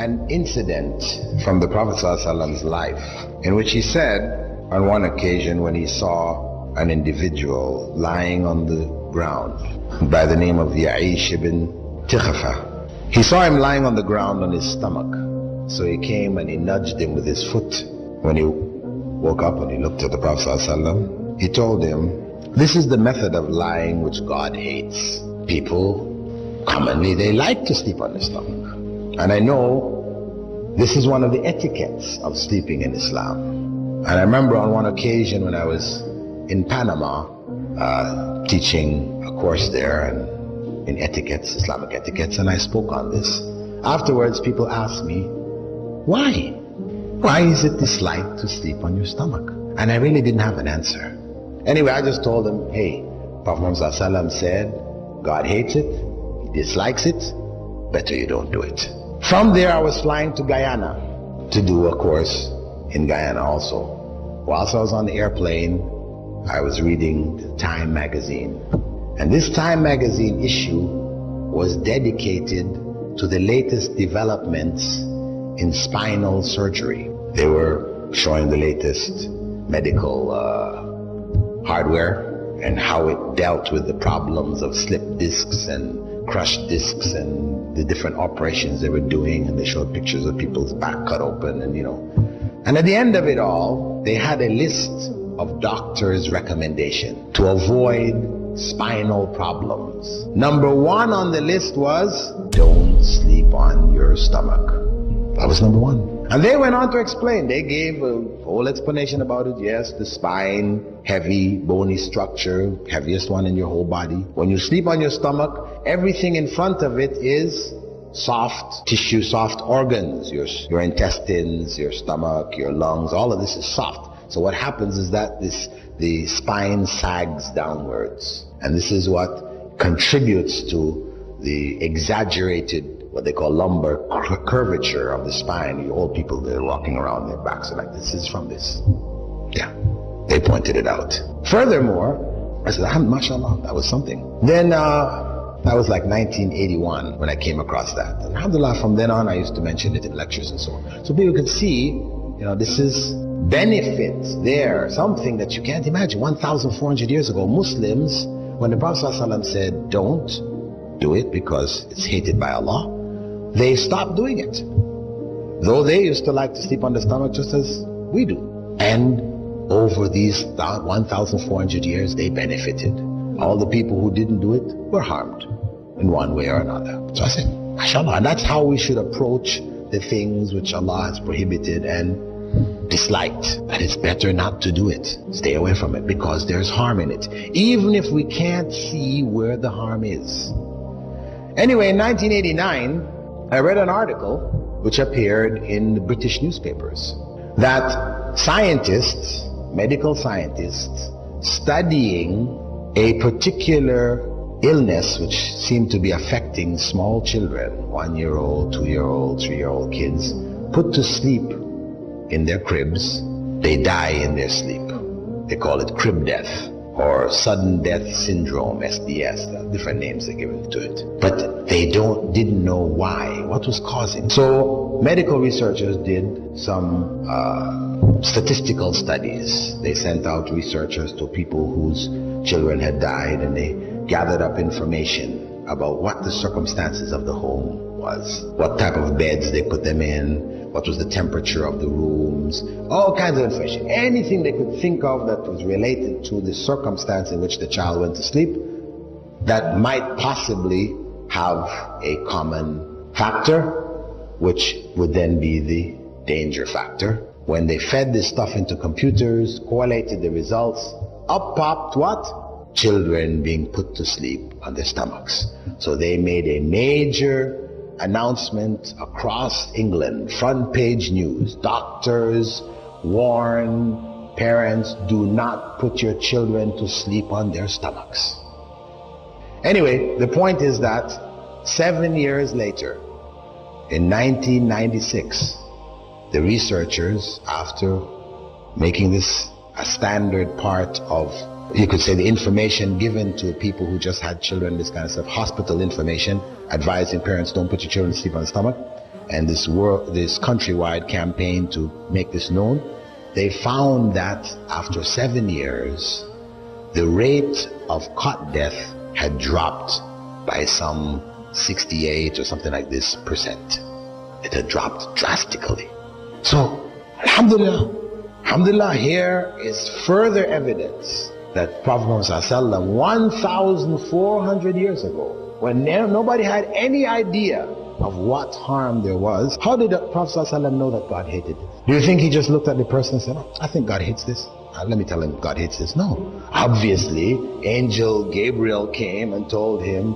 an incident from the Prophet ﷺ's life in which he said on one occasion when he saw an individual lying on the ground by the name of Ya'ish ibn Tikhafa. He saw him lying on the ground on his stomach. So he came and he nudged him with his foot. When he woke up and he looked at the Prophet ﷺ, he told him, this is the method of lying which God hates. People, commonly, they like to sleep on their stomach. And I know this is one of the etiquettes of sleeping in Islam. And I remember on one occasion when I was in Panama, teaching a course there and in etiquettes, Islamic etiquettes, and I spoke on this. Afterwards, people asked me, why? Why is it disliked to sleep on your stomach? And I really didn't have an answer. Anyway, I just told them, hey, Prophet Muhammad ﷺ said, God hates it, he dislikes it, better you don't do it. From there, I was flying to Guyana to do a course in Guyana also. Whilst I was on the airplane, I was reading the Time magazine. And this Time magazine issue was dedicated to the latest developments in spinal surgery. They were showing the latest medical hardware and how it dealt with the problems of slipped discs and crushed discs and the different operations they were doing, and they showed pictures of people's back cut open and and at the end of it all, they had a list of doctors' recommendation to avoid spinal problems. Number one on the list was, don't sleep on your stomach. That was number one. And they went on to explain. They gave a whole explanation about it. Yes, the spine, heavy, bony structure, heaviest one in your whole body. When you sleep on your stomach, everything in front of it is soft tissue, soft organs. Your intestines, your stomach, your lungs, all of this is soft. So what happens is that the spine sags downwards. And this is what contributes to the exaggerated, what they call lumbar curvature of the spine. You old people, they're walking around, their backs are like, this is from this. Yeah, they pointed it out. Furthermore, I said, mashallah, that was something. Then that was like 1981 when I came across that. And alhamdulillah, from then on, I used to mention it in lectures and so on. So people could see, this is benefits there, something that you can't imagine. 1,400 years ago, Muslims, when the Prophet ﷺ said, don't do it because it's hated by Allah, they stopped doing it. Though they used to like to sleep on the stomach just as we do. And over these 1,400 years, they benefited. All the people who didn't do it were harmed in one way or another. So I said, mashallah, and that's how we should approach the things which Allah has prohibited and disliked. That it's better not to do it. Stay away from it because there's harm in it, even if we can't see where the harm is. Anyway, in 1989, I read an article which appeared in the British newspapers that scientists, medical scientists, studying a particular illness which seemed to be affecting small children, 1-year-old, 2-year-old, 3-year-old kids, put to sleep in their cribs, they die in their sleep. They call it crib death or sudden death syndrome, SDS, different names they give to it. But they didn't know why, what was causing. So medical researchers did some statistical studies. They sent out researchers to people whose children had died, and they gathered up information about what the circumstances of the home was, what type of beds they put them in, what was the temperature of the rooms, all kinds of information. Anything they could think of that was related to the circumstance in which the child went to sleep that might possibly have a common factor, which would then be the danger factor. When they fed this stuff into computers, correlated the results, up popped what? Children being put to sleep on their stomachs. So they made a major announcement across England, front page news. Doctors warn parents, do not put your children to sleep on their stomachs. Anyway, the point is that 7 years later, in 1996, the researchers, after making this a standard part of, you could say, the information given to people who just had children, this kind of stuff, hospital information, advising parents don't put your children to sleep on the stomach. and this countrywide campaign to make this known, they found that after 7 years, the rate of cot death had dropped by some 68 or something like this percent. It had dropped drastically. So, alhamdulillah, here is further evidence that Prophet Muhammad 1,400 years ago, when nobody had any idea of what harm there was, how did the Prophet know that God hated it? Do you think he just looked at the person and said, oh, I think God hates this? Let me tell him God hates this. No. Obviously, Angel Gabriel came and told him,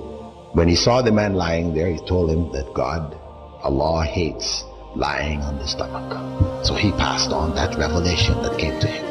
when he saw the man lying there, he told him that Allah hates lying on the stomach. So he passed on that revelation that came to him.